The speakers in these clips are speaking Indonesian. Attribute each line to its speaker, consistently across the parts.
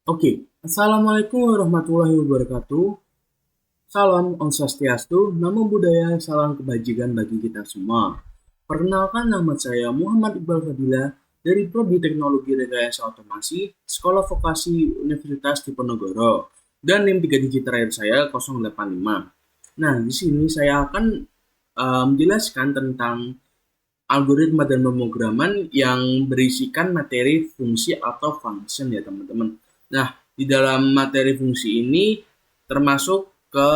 Speaker 1: Oke, Assalamualaikum warahmatullahi wabarakatuh. Salam Om Swastiastu, Namo Buddhaya, salam kebajikan bagi kita semua. Perkenalkan, nama saya Muhammad Iqbal Fadila dari Prodi Teknologi Rekayasa Otomasi, Sekolah Vokasi Universitas Diponegoro, dan NIM 3 digit terakhir saya 085. Nah, di sini saya akan menjelaskan tentang algoritma dan pemrograman yang berisikan materi fungsi atau function ya teman-teman. Nah, di dalam materi fungsi ini termasuk ke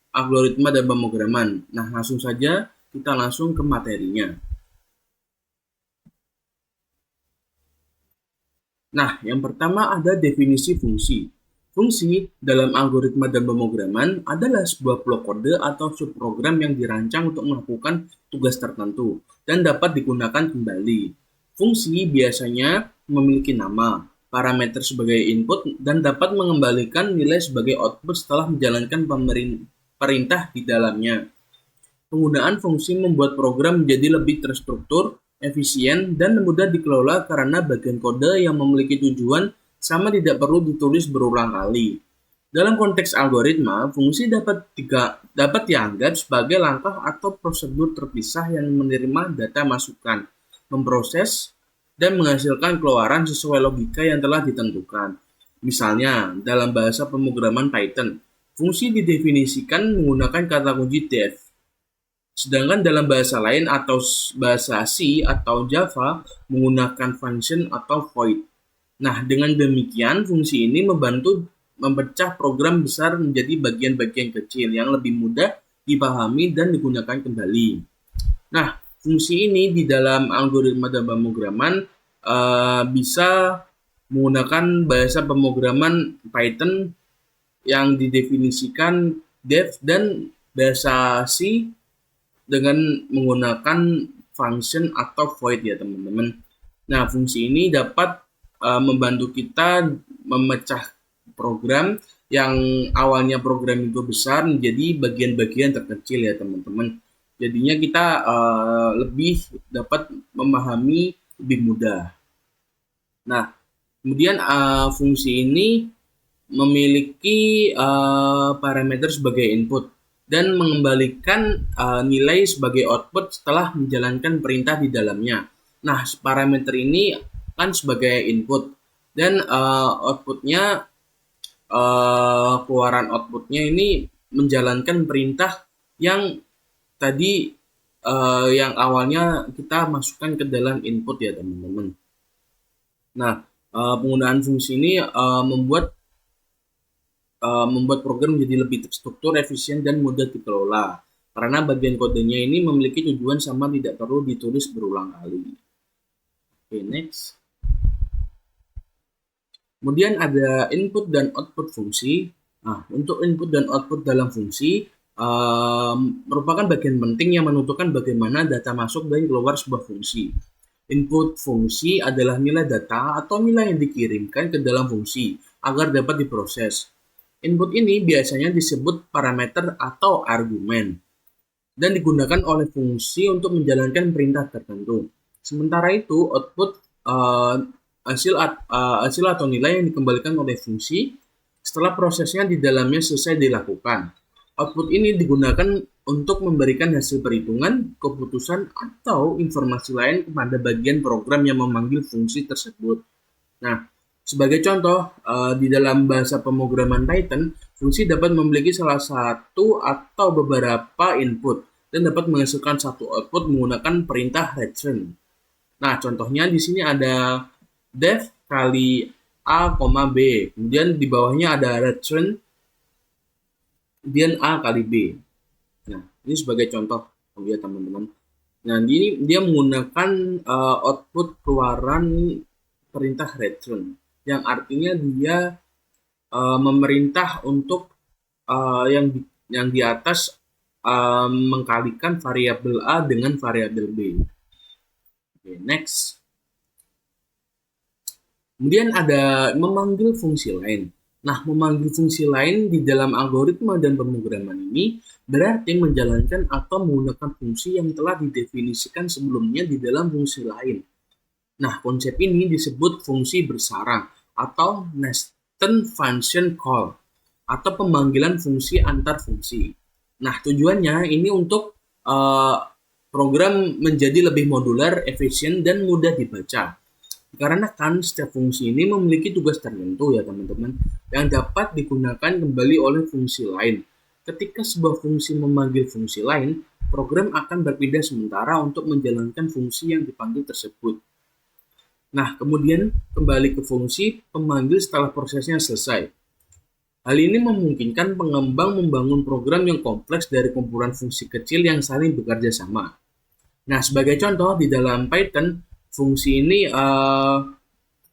Speaker 1: algoritma dan pemrograman. Nah, langsung saja kita langsung ke materinya. Nah, yang pertama ada definisi fungsi. Fungsi dalam algoritma dan pemrograman adalah sebuah blok kode atau subprogram yang dirancang untuk melakukan tugas tertentu dan dapat digunakan kembali. Fungsi biasanya memiliki nama, parameter sebagai input, dan dapat mengembalikan nilai sebagai output setelah menjalankan perintah di dalamnya. Penggunaan fungsi membuat program menjadi lebih terstruktur, efisien, dan mudah dikelola karena bagian kode yang memiliki tujuan sama tidak perlu ditulis berulang kali. Dalam konteks algoritma, fungsi dapat dianggap sebagai langkah atau prosedur terpisah yang menerima data masukan, memproses, dan menghasilkan keluaran sesuai logika yang telah ditentukan. Misalnya, dalam bahasa pemrograman Python, fungsi didefinisikan menggunakan kata kunci def. Sedangkan dalam bahasa lain atau bahasa C atau Java menggunakan function atau void. Nah, dengan demikian fungsi ini membantu memecah program besar menjadi bagian-bagian kecil yang lebih mudah dipahami dan digunakan kembali. Nah, fungsi ini di dalam algoritma dan pemrograman bisa menggunakan bahasa pemrograman Python yang didefinisikan def dan bahasa C dengan menggunakan function atau void ya teman-teman. Nah, fungsi ini dapat membantu kita memecah program yang awalnya program itu besar menjadi bagian-bagian terkecil ya teman-teman. Jadinya kita lebih dapat memahami lebih mudah. Nah, kemudian fungsi ini memiliki parameter sebagai input dan mengembalikan nilai sebagai output setelah menjalankan perintah di dalamnya. Nah, parameter ini kan sebagai input dan keluaran outputnya ini menjalankan perintah yang tadi yang awalnya kita masukkan ke dalam input ya teman-teman. Nah, penggunaan fungsi ini membuat program menjadi lebih terstruktur, efisien, dan mudah dikelola. Karena bagian kodenya ini memiliki tujuan sama tidak perlu ditulis berulang kali. Oke, next. Kemudian ada input dan output fungsi. Nah, untuk input dan output dalam fungsi merupakan bagian penting yang menentukan bagaimana data masuk dan keluar sebuah fungsi. Input fungsi adalah nilai data atau nilai yang dikirimkan ke dalam fungsi agar dapat diproses. Input ini biasanya disebut parameter atau argumen dan digunakan oleh fungsi untuk menjalankan perintah tertentu. Sementara itu, output hasil atau nilai yang dikembalikan oleh fungsi setelah prosesnya di dalamnya selesai dilakukan. Output ini digunakan untuk memberikan hasil perhitungan, keputusan, atau informasi lain kepada bagian program yang memanggil fungsi tersebut. Nah, sebagai contoh, di dalam bahasa pemrograman Python, fungsi dapat memiliki salah satu atau beberapa input dan dapat menghasilkan satu output menggunakan perintah return. Nah, contohnya di sini ada def kali A, B. Kemudian di bawahnya ada return, kemudian A kali B. Nah, ini sebagai contoh ya teman-teman. Nah, ini dia menggunakan output keluaran perintah return, yang artinya dia memerintah untuk yang di atas mengkalikan variabel A dengan variabel B. Oke, next. Kemudian ada memanggil fungsi lain. Nah, memanggil fungsi lain di dalam algoritma dan pemrograman ini berarti menjalankan atau menggunakan fungsi yang telah didefinisikan sebelumnya di dalam fungsi lain. Nah, konsep ini disebut fungsi bersarang atau nested function call atau pemanggilan fungsi antar fungsi. Nah, tujuannya ini untuk program menjadi lebih modular, efisien, dan mudah dibaca. Karena kan setiap fungsi ini memiliki tugas tertentu ya teman-teman, yang dapat digunakan kembali oleh fungsi lain. Ketika sebuah fungsi memanggil fungsi lain, program akan berpindah sementara untuk menjalankan fungsi yang dipanggil tersebut. Nah, kemudian kembali ke fungsi pemanggil setelah prosesnya selesai. Hal ini memungkinkan pengembang membangun program yang kompleks dari kumpulan fungsi kecil yang saling bekerja sama. Nah, sebagai contoh di dalam Python, fungsi ini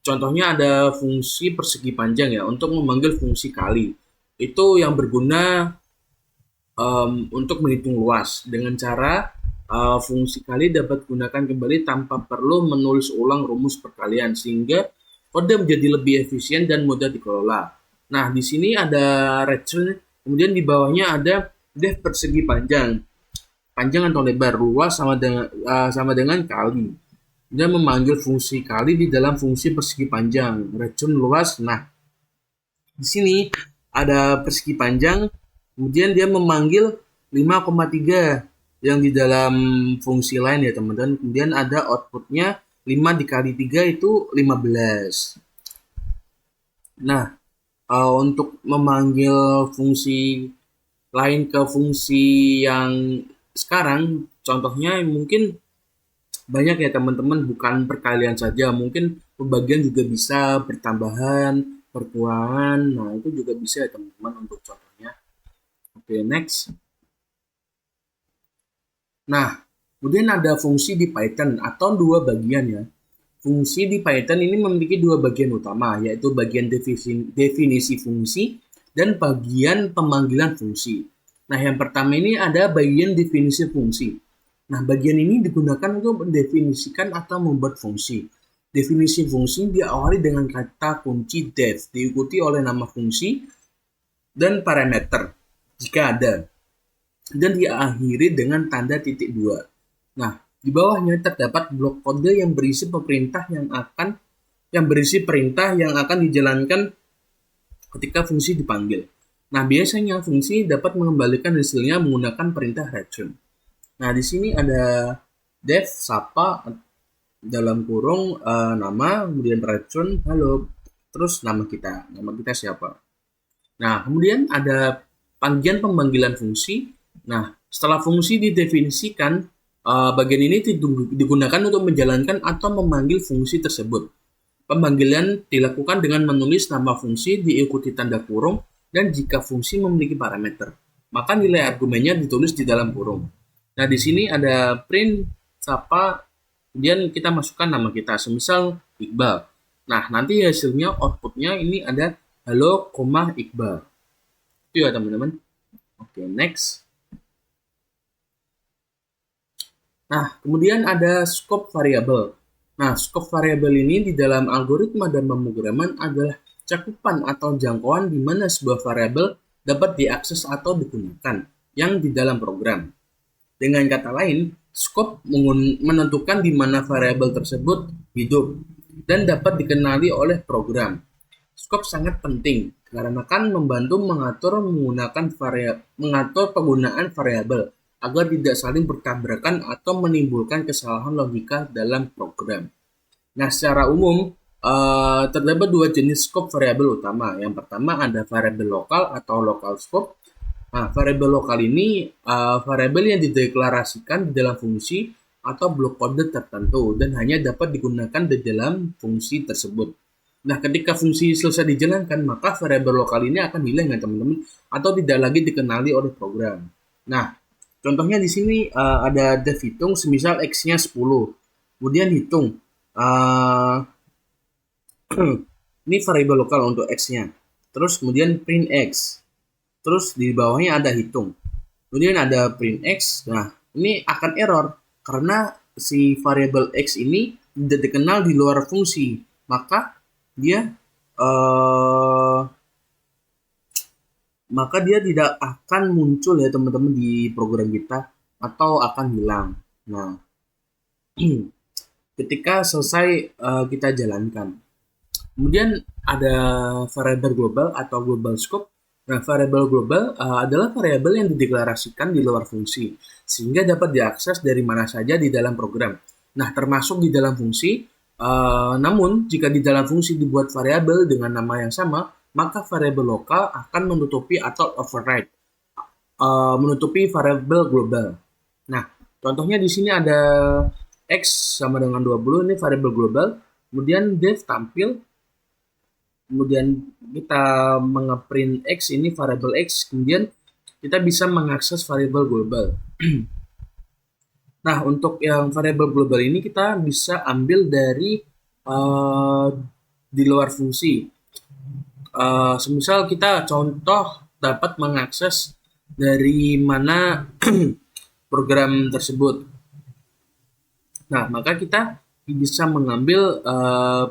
Speaker 1: contohnya ada fungsi persegi panjang ya untuk memanggil fungsi kali. Itu yang berguna untuk menghitung luas dengan cara fungsi kali dapat digunakan kembali tanpa perlu menulis ulang rumus perkalian sehingga kode menjadi lebih efisien dan mudah dikelola. Nah, di sini ada return, kemudian di bawahnya ada def persegi panjang atau lebar, luas sama dengan kali. Dia memanggil fungsi kali di dalam fungsi persegi panjang, return luas. Nah, di sini ada persegi panjang, kemudian dia memanggil 5,3 yang di dalam fungsi lain ya teman-teman. Kemudian ada outputnya 5 dikali 3 itu 15. Nah, untuk memanggil fungsi lain ke fungsi yang sekarang, contohnya mungkin banyak ya teman-teman, bukan perkalian saja, mungkin pembagian juga bisa, bertambahan, perkurangan, nah itu juga bisa ya teman-teman untuk contohnya. Oke, next. Nah, kemudian ada fungsi di Python atau dua bagian ya. Fungsi di Python ini memiliki dua bagian utama, yaitu bagian definisi fungsi dan bagian pemanggilan fungsi. Nah, yang pertama ini ada bagian definisi fungsi. Nah, bagian ini digunakan untuk mendefinisikan atau membuat fungsi. Definisi fungsi diawali dengan kata kunci def, diikuti oleh nama fungsi dan parameter jika ada, dan diakhiri dengan tanda titik dua. Nah, di bawahnya terdapat blok kode yang berisi perintah yang akan dijalankan ketika fungsi dipanggil. Nah, biasanya fungsi dapat mengembalikan hasilnya menggunakan perintah return. Nah, di sini ada def sapa dalam kurung nama, kemudian return halo, terus nama kita siapa. Nah, kemudian ada pemanggilan fungsi. Nah, setelah fungsi didefinisikan, bagian ini digunakan untuk menjalankan atau memanggil fungsi tersebut. Pemanggilan dilakukan dengan menulis nama fungsi diikuti tanda kurung dan jika fungsi memiliki parameter, maka nilai argumennya ditulis di dalam kurung. Nah, di sini ada print siapa, kemudian kita masukkan nama kita, semisal Iqbal. Nah, nanti hasilnya outputnya ini ada halo, Iqbal. Itu ya teman-teman. Oke, next. Nah, kemudian ada scope variabel. Nah, scope variabel ini di dalam algoritma dan pemrograman adalah cakupan atau jangkauan di mana sebuah variabel dapat diakses atau digunakan yang di dalam program. Dengan kata lain, scope menentukan di mana variabel tersebut hidup dan dapat dikenali oleh program. Scope sangat penting karena akan membantu mengatur penggunaan variabel agar tidak saling bertabrakan atau menimbulkan kesalahan logika dalam program. Nah, secara umum terdapat dua jenis scope variabel utama. Yang pertama ada variabel lokal atau local scope. Nah, variabel lokal ini variabel yang dideklarasikan di dalam fungsi atau blok kode tertentu dan hanya dapat digunakan di dalam fungsi tersebut. Nah, ketika fungsi selesai dijalankan, maka variabel lokal ini akan hilang ya teman-teman, atau tidak lagi dikenali oleh program. Nah, contohnya di sini ada def hitung, semisal x-nya 10. Kemudian hitung. Ini variabel lokal untuk x-nya. Terus kemudian print x. Terus di bawahnya ada hitung. Kemudian ada print x. Nah, ini akan error karena si variabel x ini tidak dikenal di luar fungsi. Maka dia tidak akan muncul ya teman-teman di program kita atau akan hilang. Nah, ketika selesai kita jalankan. Kemudian ada variabel global atau global scope. Nah, variabel global adalah variabel yang dideklarasikan di luar fungsi, sehingga dapat diakses dari mana saja di dalam program. Nah, termasuk di dalam fungsi. Namun, jika di dalam fungsi dibuat variabel dengan nama yang sama, maka variabel lokal akan menutupi atau override, menutupi variabel global. Nah, contohnya di sini ada X sama dengan 20, ini variabel global. Kemudian def tampil, kemudian kita mengeprint X, ini variabel X, kemudian kita bisa mengakses variabel global. Nah, untuk yang variabel global ini kita bisa ambil dari uh, di luar fungsi. Semisal kita contoh dapat mengakses dari mana program tersebut. Nah, maka kita bisa mengambil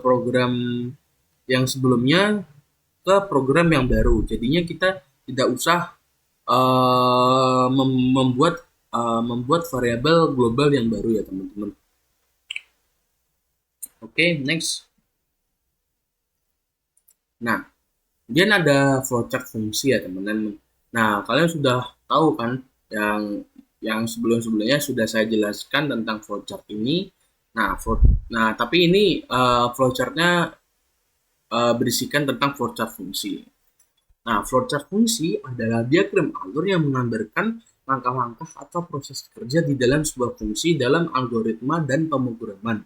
Speaker 1: program yang sebelumnya ke program yang baru. Jadinya kita tidak usah membuat variabel global yang baru ya teman-teman. Oke, next. Nah, kemudian ada flowchart fungsi ya teman-teman. Nah, kalian sudah tahu kan yang sebelum-sebelumnya sudah saya jelaskan tentang flowchart ini. Nah, tapi ini flowchartnya berisikan tentang flowchart fungsi. Nah, flowchart fungsi adalah diagram alur yang menggambarkan langkah-langkah atau proses kerja di dalam sebuah fungsi dalam algoritma dan pemrograman.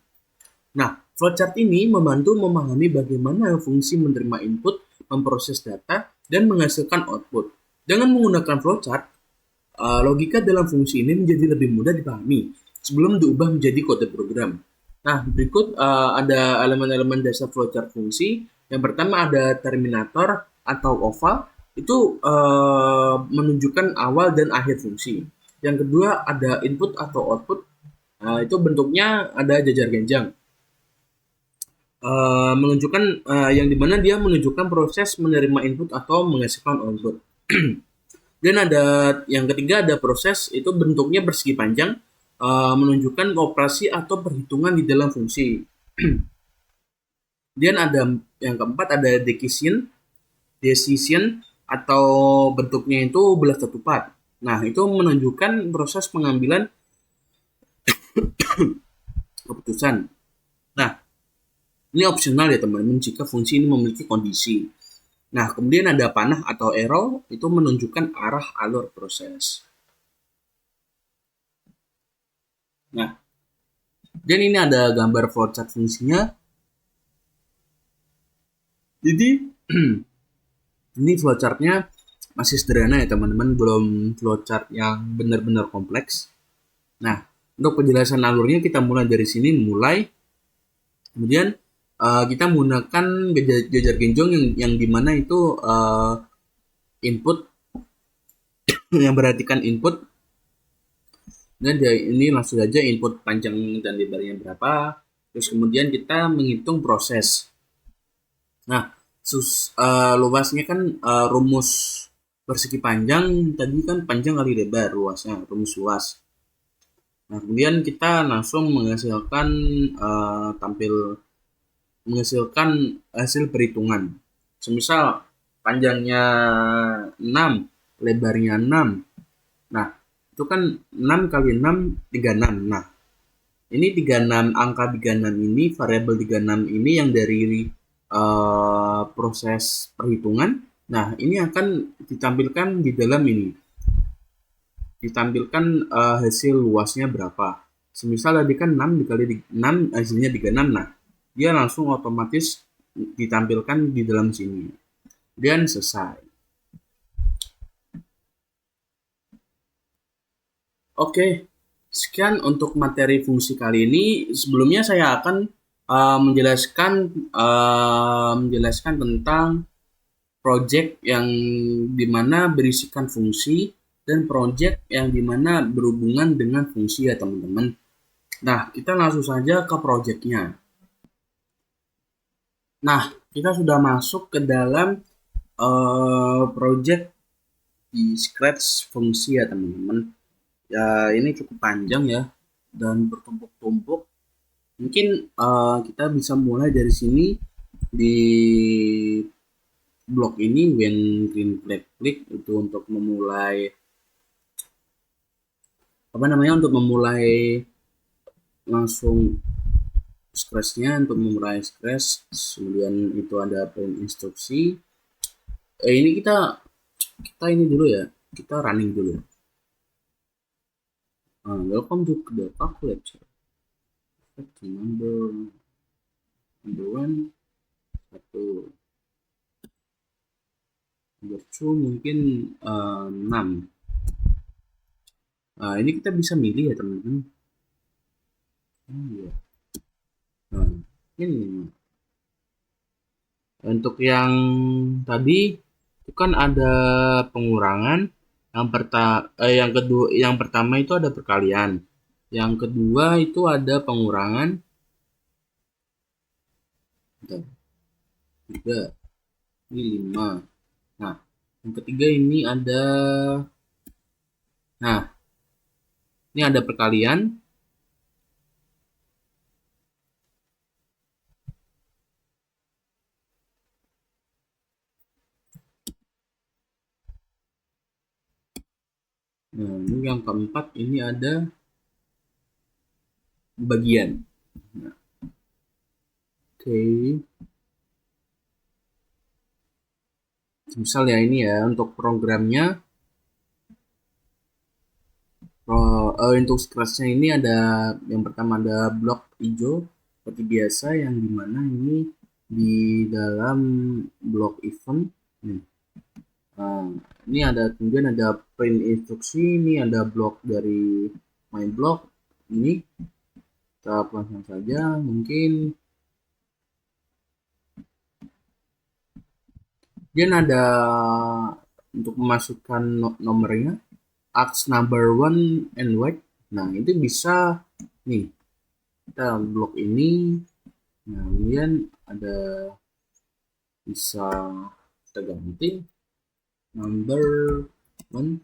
Speaker 1: Nah, flowchart ini membantu memahami bagaimana fungsi menerima input, memproses data, dan menghasilkan output. Dengan menggunakan flowchart, logika dalam fungsi ini menjadi lebih mudah dipahami sebelum diubah menjadi kode program. Nah, berikut ada elemen-elemen dasar flowchart fungsi. Yang pertama ada terminator atau oval, itu menunjukkan awal dan akhir fungsi. Yang kedua ada input atau output, itu bentuknya ada jajar genjang. Menunjukkan yang dimana dia menunjukkan proses menerima input atau menghasilkan output. Dan ada yang ketiga ada proses, itu bentuknya persegi panjang, menunjukkan operasi atau perhitungan di dalam fungsi. Dan ada yang keempat ada decision atau bentuknya itu belah ketupat. Nah, itu menunjukkan proses pengambilan keputusan. Nah, ini opsional ya teman-teman jika fungsi ini memiliki kondisi. Nah, kemudian ada panah atau arrow, itu menunjukkan arah alur proses. Nah, dan ini ada gambar flowchart fungsinya. Jadi, ini flowchartnya masih sederhana ya teman-teman, belum flowchart yang benar-benar kompleks. Nah, untuk penjelasan alurnya kita mulai dari sini, kemudian kita menggunakan jajar genjong yang dimana itu input yang berartikan input, dan ini langsung saja input panjang dan lebarnya berapa, terus kemudian kita menghitung proses. Nah, luasnya kan rumus persegi panjang tadi kan panjang kali lebar, luasnya rumus luas. Nah, kemudian kita langsung menghasilkan hasil perhitungan. Semisal panjangnya 6, lebarnya 6. Nah, itu kan 6 kali 6, 36. Nah, ini 36, angka 36 ini, variabel 36 ini yang dari proses perhitungan. Nah, ini akan ditampilkan di dalam ini. Ditampilkan hasil luasnya berapa. Semisal tadi kan 6 dikali 6 hasilnya 36. Nah, dia langsung otomatis ditampilkan di dalam sini. Dan selesai. Oke, sekian untuk materi fungsi kali ini. Sebelumnya saya akan menjelaskan tentang project yang dimana berisikan fungsi dan project yang dimana berhubungan dengan fungsi ya teman-teman. Nah, kita langsung saja ke projectnya. Nah, kita sudah masuk ke dalam project di Scratch fungsi ya teman-teman. Ya, ini cukup panjang ya dan bertumpuk-tumpuk. Mungkin kita bisa mulai dari sini. di blok ini when green flag klik itu untuk memulai untuk memulai langsung scratch-nya, untuk memulai scratch. Kemudian itu ada print instruksi. Ini kita ini dulu ya, kita running dulu. Welcome to the calculator. Number one, satu, number two mungkin 6. Ini kita bisa milih ya teman-teman. Iya. Nah, ini untuk yang tadi itu kan ada pengurangan. Yang pertama itu ada perkalian. Yang kedua itu ada pengurangan. 3, ini 5. Nah, yang ketiga ini ada, ini ada perkalian. Nah, ini yang keempat ini ada bagian. Nah, oke. Misal ya ini ya untuk programnya, untuk scratch-nya ini ada yang pertama ada blok hijau seperti biasa, yang dimana ini di dalam blok event. Ini ada, kemudian ada print instruksi, ini ada blok dari my block. Ini kita langsung saja mungkin. Dan ada untuk memasukkan nomornya, ask number 1 and wait. Nah, itu bisa nih, kita blok ini. Nah, kemudian ada bisa kita ganti number 1.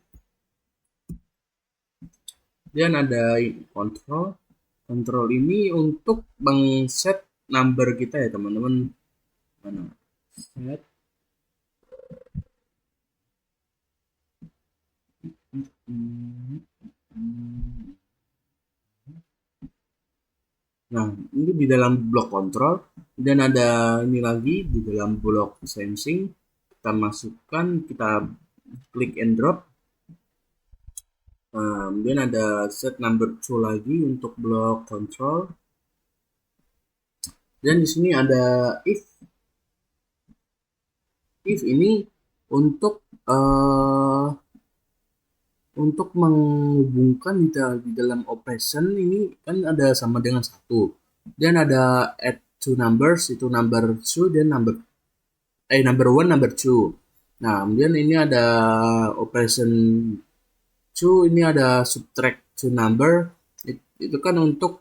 Speaker 1: Dan ada control ini untuk meng-set number kita ya teman-teman. Mana? Set. Nah, ini di dalam blok kontrol, dan ada ini lagi di dalam blok sensing. Kita masukkan, kita klik and drop. Kemudian ada set number 2 lagi untuk blok control. Dan di sini ada if. If ini untuk menghubungkan di dalam operation ini kan ada sama dengan 1. Dan ada add two numbers, itu number 2 dan number 1, number 2. Nah, kemudian ini ada operation 2, ini ada subtract two number. Itu kan untuk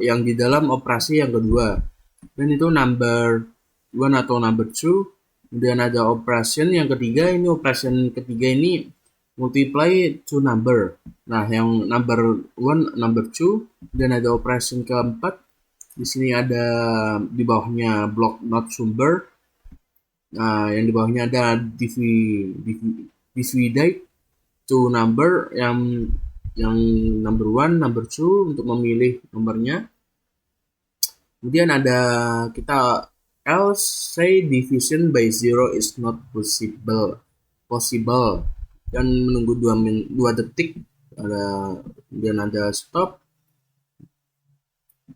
Speaker 1: yang di dalam operasi yang kedua. Dan itu number 1 atau number 2. Kemudian ada operation yang ketiga, ini operation ketiga ini multiply two number. Nah, yang number 1, number 2, dan ada operation keempat. Di sini ada di bawahnya block not sumber. Nah, yang di bawahnya ada divide two number, yang number 1, number 2 untuk memilih nomornya. Kemudian ada kita else say division by 0 is not possible. Dan menunggu 2 detik. Kemudian ada stop.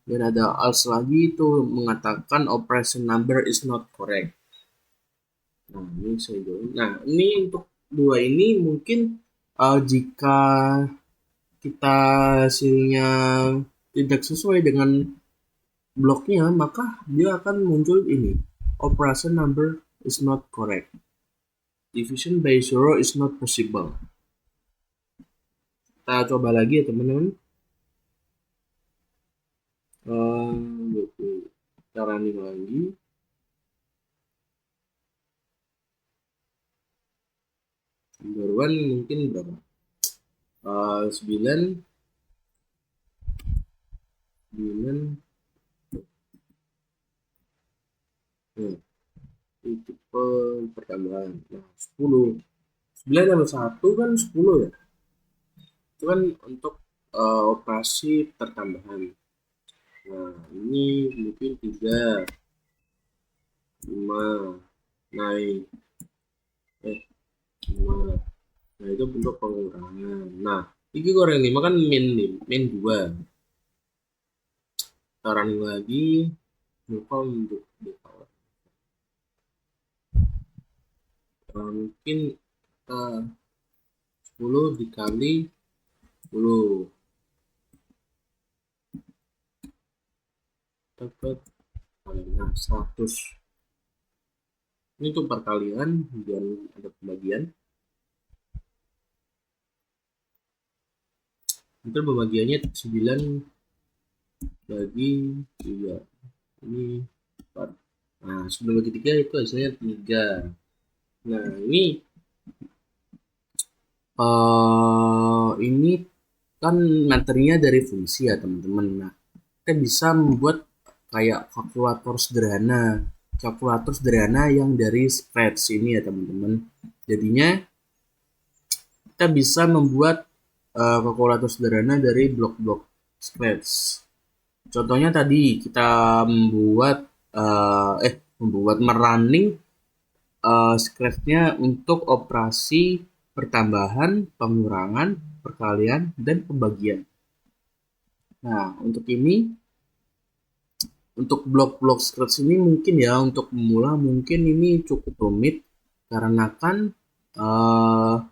Speaker 1: Dan ada else lagi, itu mengatakan operation number is not correct. Nah, ini untuk 2 ini mungkin jika kita hasilnya tidak sesuai dengan bloknya, maka dia akan muncul ini, operation number is not correct. Division by 0 is not possible. Kita coba lagi ya teman-teman. Kita running lagi. Number 1 mungkin berapa? 9. Nah, ini tipe pertambahan. Nah, 10. 9 tambah 1 kan 10 ya. Itu kan untuk operasi pertambahan. Nah, ini mungkin 3, 5, naik, 5. Nah, itu bentuk pengurangan. Nah, ini goreng 5 kan min, min 2. Saran lagi, lupa untuk dikawal. Mungkin uh, 10 dikali 10 dapat, nah 100. Ini untuk perkalian dan ada pembagian. Nanti pembagiannya 9 bagi 3. Ini 4. Nah, 9 bagi 3 itu hasilnya 3. Nah, ini kan materinya dari fungsi ya teman-teman. Nah, kita bisa membuat kayak kalkulator sederhana yang dari scratch ini ya teman-teman. Jadinya kita bisa membuat kalkulator sederhana dari blok-blok scratch. Contohnya tadi kita membuat merunning scratch-nya untuk operasi pertambahan, pengurangan, perkalian, dan pembagian. Nah, untuk blok-blok scratch ini mungkin ya untuk pemula mungkin ini cukup rumit karena kan uh,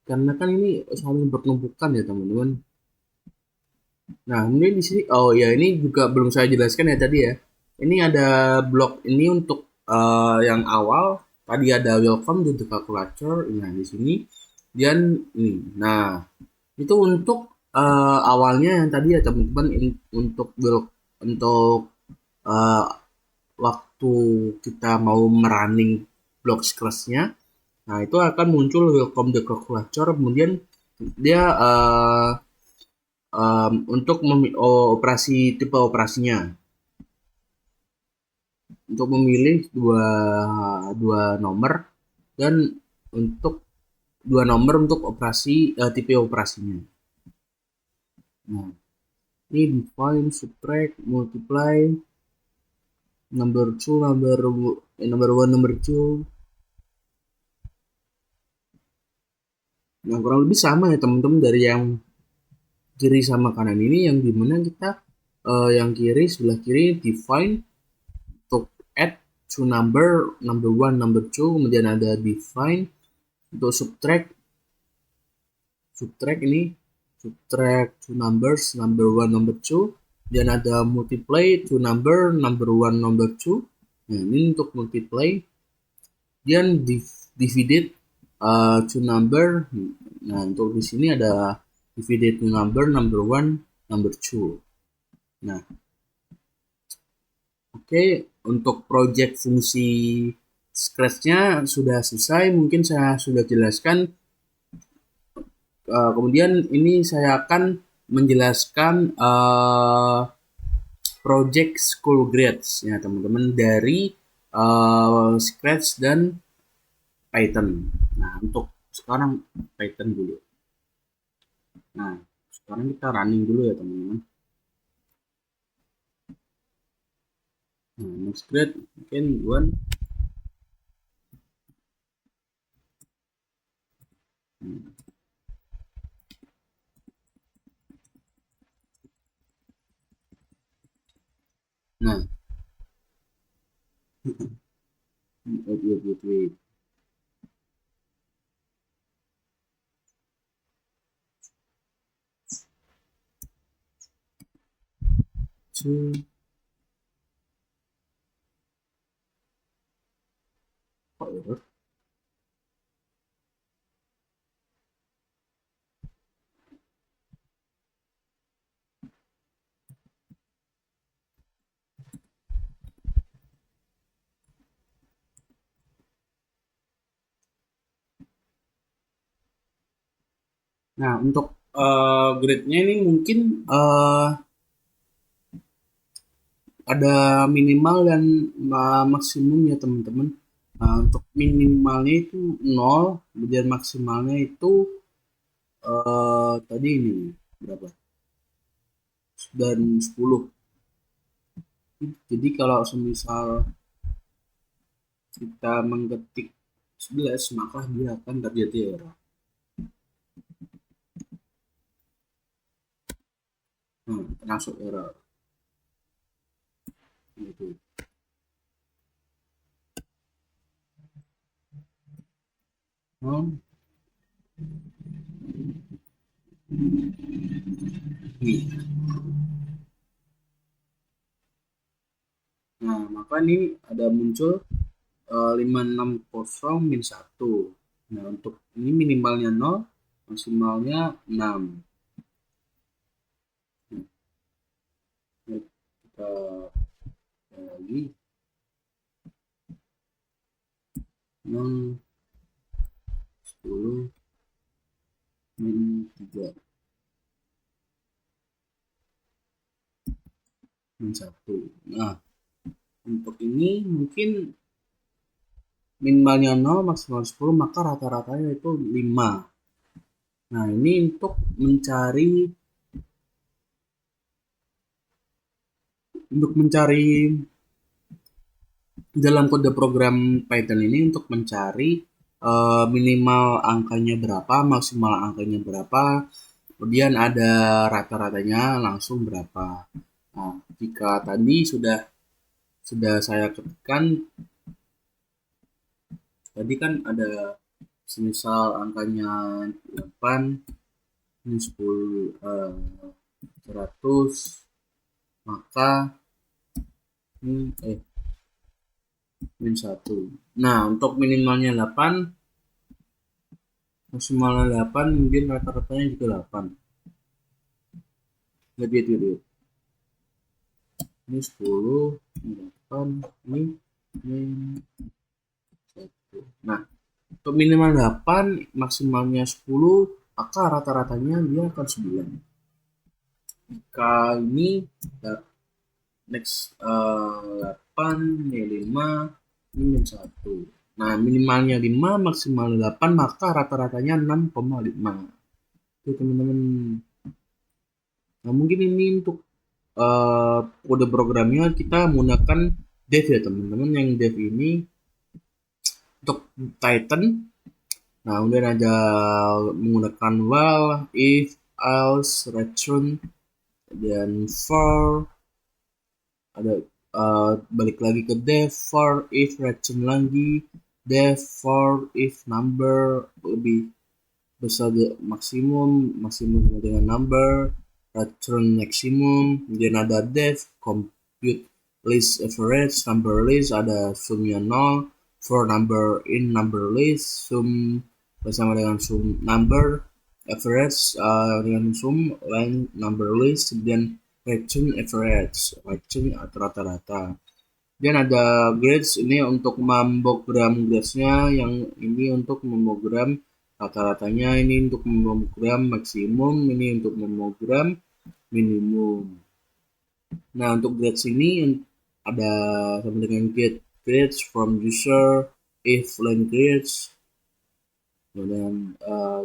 Speaker 1: ini saling bertumpukan ya teman-teman. Nah, ini di sini, oh ya ini juga belum saya jelaskan ya tadi ya. Ini ada blok ini untuk yang awal. Tadi ada welcome to the calculator. Nah, di sini dan ini. Nah, itu untuk awalnya yang tadi ya teman-teman untuk untuk uh, waktu kita mau merunning blok scratch-nya. Nah, itu akan muncul welcome the calculator. Kemudian dia untuk operasi tipe operasinya untuk memilih dua nomor dan untuk dua nomor untuk operasi tipe operasinya. Nah, ini define, subtract, multiply, number two, number one, number two. Nah, kurang lebih sama ya teman-teman dari yang kiri sama kanan ini, yang dimana kita yang kiri sebelah kiri define untuk add two number one, number two, kemudian ada define untuk subtract ini subtract two numbers, number one, number two, dan ada multiply two number one, number two. Nah, ini untuk multiply dan divided two number. Nah, untuk di sini ada divided two number one, number two. Nah, oke, untuk project fungsi scratch-nya sudah selesai. Mungkin saya sudah jelaskan. Kemudian ini saya akan menjelaskan project school grades ya teman-teman dari Scratch dan Python. Nah, untuk sekarang Python dulu. Nah, sekarang kita running dulu ya teman-teman. Nah, next grade mungkin one. Nah, wait. Two. Kok error? Nah, untuk grade-nya ini mungkin ada minimal dan maksimum ya teman-teman. Nah, untuk minimalnya itu 0, kemudian maksimalnya itu tadi ini berapa? Dan 10. Jadi kalau semisal kita mengetik 11, maka dia akan terjadi error. Nah, masuk error. Gitu. Hmm. Nih. Nah, maka ini ada muncul 560 min 1. Nah, untuk ini minimalnya 0, maksimalnya 6. Nah, kita lagi 0, 10, min 3, min 1. Nah, untuk ini mungkin minimalnya 0, maksimal 10, maka rata-ratanya itu 5. Nah, ini untuk mencari dalam kode program Python ini untuk mencari minimal angkanya berapa, maksimal angkanya berapa, kemudian ada rata-ratanya langsung berapa. Nah, jika tadi sudah saya ketikkan, tadi kan ada semisal angkanya 8, ini 10, 100, maka ini min 1. Nah, untuk minimalnya 8, maksimalnya 8, kemudian rata-ratanya juga 8. Lihat. Ini 10, ini 8, ini 1. Nah, untuk minimal 8, maksimalnya 10, maka rata-ratanya dia akan 9. Jika ini next 8, ini 5, ini min 1. Nah, minimalnya 5, maksimalnya 8, maka rata-ratanya 6,5. Itu teman-teman. Nah, mungkin ini untuk kode programnya kita menggunakan dev ya teman-teman. Yang dev ini untuk Python. Nah, kemudian ada menggunakan while, if, else, return, dan for. Ada balik lagi ke def, for, if, return lagi, def, for, if, number lebih besar maksimum sama dengan number, return maximum, kemudian ada def, compute list average, number list, ada sumnya 0, for number in number list, sum bersama dengan sum number, average dengan sum length number list, kemudian return average, return atau rata-rata. Dan ada grades ini untuk memprogram gradesnya, yang ini untuk memprogram rata-ratanya, ini untuk memprogram maksimum, ini untuk memprogram minimum. Nah, untuk grades ini ada sama dengan grades from user, if len grades, dan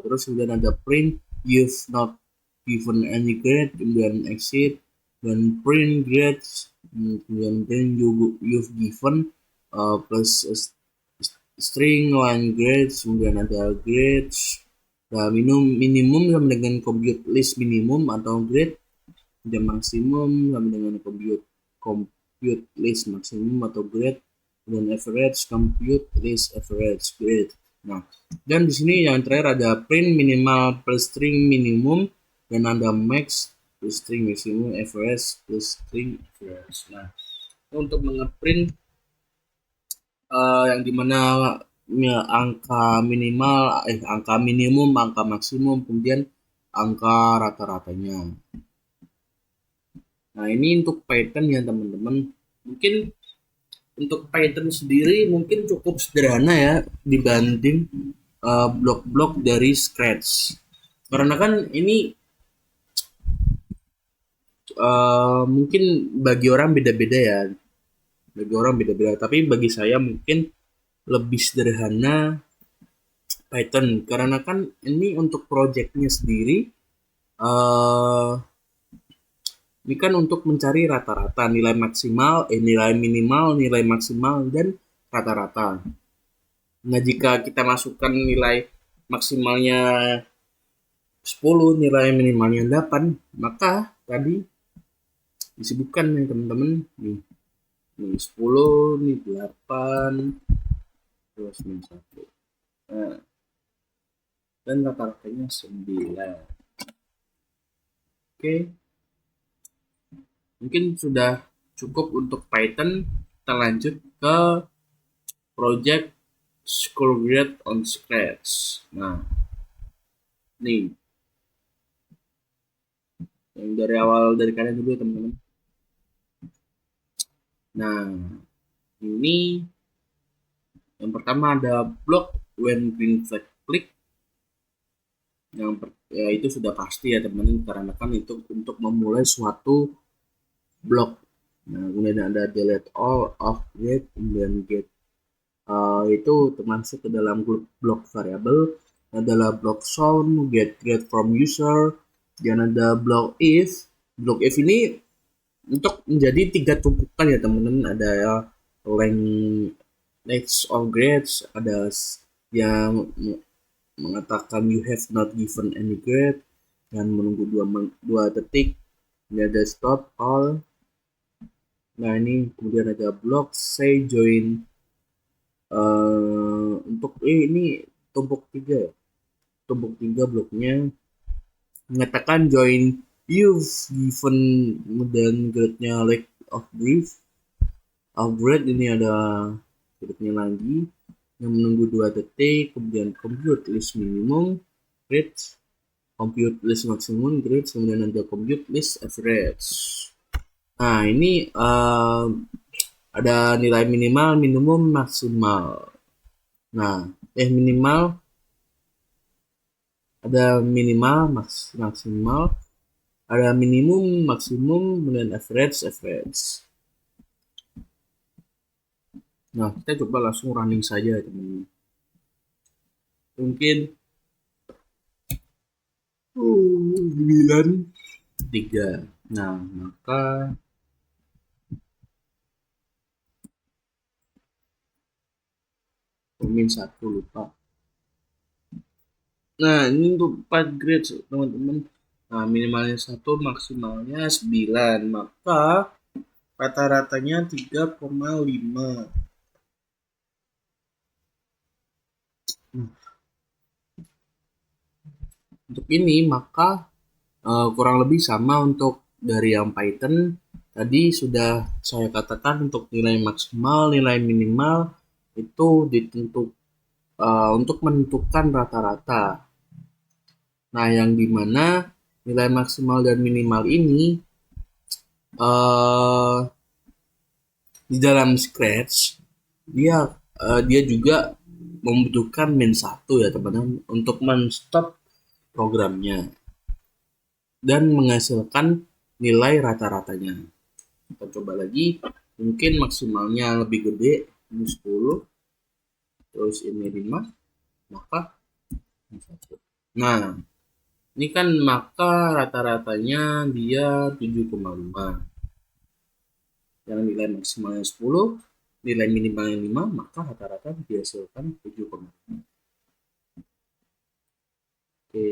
Speaker 1: terus kemudian ada print you've not given any grade, kemudian exit, dan print grades, kemudian print you've given plus string line grades, kemudian ada grades. Nah, minimum sama dengan compute list minimum atau grade, dan maksimum sama dengan compute list maksimum atau grade, dan average compute list average grade. Nah, dan di sini yang terakhir ada print minimal plus string minimum, dan ada max plus string maximum, average plus string average. Nah, untuk mengeprint yang dimana ya, angka minimal, angka minimum, angka maksimum, kemudian angka rata-ratanya. Nah, ini untuk Python ya teman-teman. Mungkin untuk Python sendiri mungkin cukup sederhana ya dibanding blok-blok dari Scratch. Karena kan ini Mungkin bagi orang beda-beda ya, tapi bagi saya mungkin lebih sederhana Python, karena kan ini untuk projectnya sendiri, eh ini kan untuk mencari rata-rata nilai maksimal, nilai minimal, nilai maksimal, dan rata-rata. Nah, jika kita masukkan nilai maksimalnya 10, nilai minimalnya 8, maka tadi disebutkan nih teman-teman, nih 10, nih 8, terus nih 1. Nah, dan rata-ratanya 9. Oke, mungkin sudah cukup untuk Python. Kita lanjut ke project School Grade on Scratch. Nah, nih yang dari awal dari kalian dulu teman-teman. Nah, ini yang pertama ada block when green flag click. Ya, itu sudah pasti ya teman-teman, karena kan itu untuk memulai suatu blok. Nah, kemudian ada delete all of grade, kemudian get itu termasuk ke dalam blok variabel. Adalah block sound, get grade from user, dan ada block if. Block if ini untuk menjadi 3 tumpukan ya teman-teman. Ada length of grades, ada yang mengatakan you have not given any grade dan menunggu 2 detik. Ini ada stop all. Nah, ini kemudian ada block say join untuk ini tumpuk 3 ya. Tumpuk 3 bloknya mengatakan join you've given, kemudian grade-nya lack of grade, ini ada grade-nya lagi yang menunggu 2 detik, kemudian compute list minimum grade, compute list maximum grade, kemudian ada compute list average. Nah, ini ada nilai minimal, minimum, maksimal. Nah, minimal ada minimal, maksimal, ada minimum, maksimum, kemudian average. Nah, kita coba langsung running saja teman-teman. Mungkin 9, 3. Nah, maka min 1 lupa. Nah, ini untuk 4 grade teman-teman. Nah, minimalnya 1, maksimalnya 9. Maka rata-ratanya 3,5. Untuk ini maka kurang lebih sama untuk dari yang Python. Tadi sudah saya katakan untuk nilai maksimal, nilai minimal itu ditentukan untuk menentukan rata-rata. Nah, yang dimana nilai maksimal dan minimal ini di dalam Scratch dia juga membutuhkan min 1 ya teman-teman untuk men-stop programnya dan menghasilkan nilai rata-ratanya. Kita coba lagi, mungkin maksimalnya lebih gede, ini 10, terus ini 5, maka 1. Nah, ini kan maka rata-ratanya dia 7,5. Yang nilai maksimalnya 10, nilai minimalnya 5, maka rata-rata dihasilkan 7,5. Oke.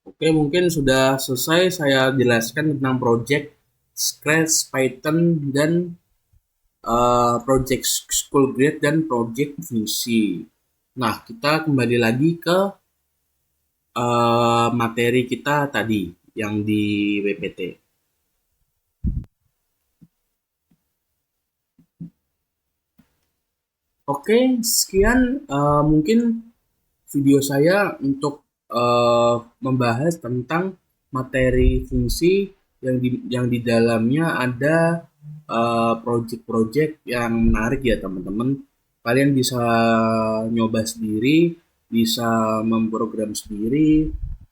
Speaker 1: Oke, mungkin sudah selesai saya jelaskan tentang project Scratch, Python, dan project School Grade dan project fungsi. Nah, kita kembali lagi ke materi kita tadi yang di WPT. Oke, sekian mungkin video saya untuk membahas tentang materi fungsi yang di dalamnya ada project-project yang menarik ya teman-teman. Kalian bisa nyoba sendiri, bisa memprogram sendiri,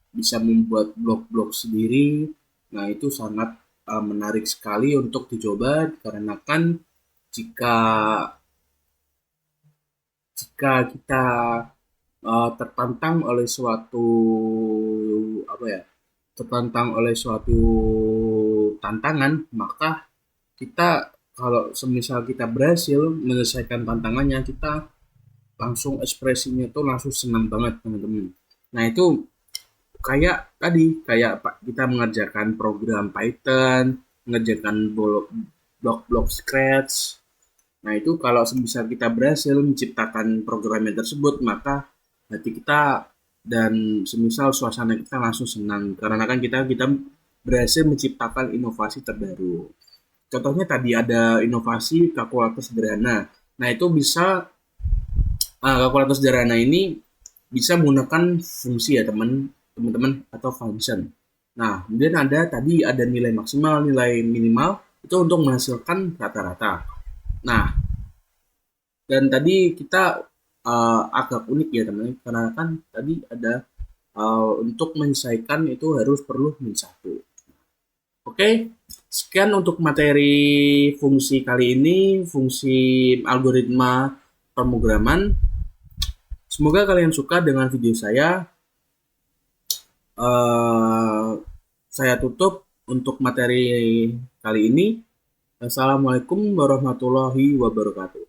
Speaker 1: bisa membuat blog-blog sendiri. Nah, itu sangat menarik sekali untuk dicoba dikarenakan jika jika kita tertantang oleh suatu apa ya, tertantang oleh suatu tantangan, maka kita kalau semisal kita berhasil menyelesaikan tantangannya, kita langsung ekspresinya tuh langsung senang banget teman-teman. Nah itu kayak tadi kayak kita mengerjakan program Python, mengerjakan blok-blok Scratch. Nah itu kalau semisal kita berhasil menciptakan programnya tersebut, maka hati kita dan semisal suasana kita langsung senang karena kan kita berhasil menciptakan inovasi terbaru. Contohnya tadi ada inovasi kalkulator sederhana. Nah itu bisa kalkulator sederhana ini bisa menggunakan fungsi ya teman-teman atau function. Nah kemudian ada nilai maksimal, nilai minimal itu untuk menghasilkan rata-rata. Nah dan tadi kita agak unik ya teman, karena kan tadi ada untuk menyelesaikan itu harus perlu min 1. Oke, sekian untuk materi fungsi kali ini, fungsi algoritma pemrograman. Semoga kalian suka dengan video saya. Saya tutup untuk materi kali ini. Assalamualaikum warahmatullahi wabarakatuh.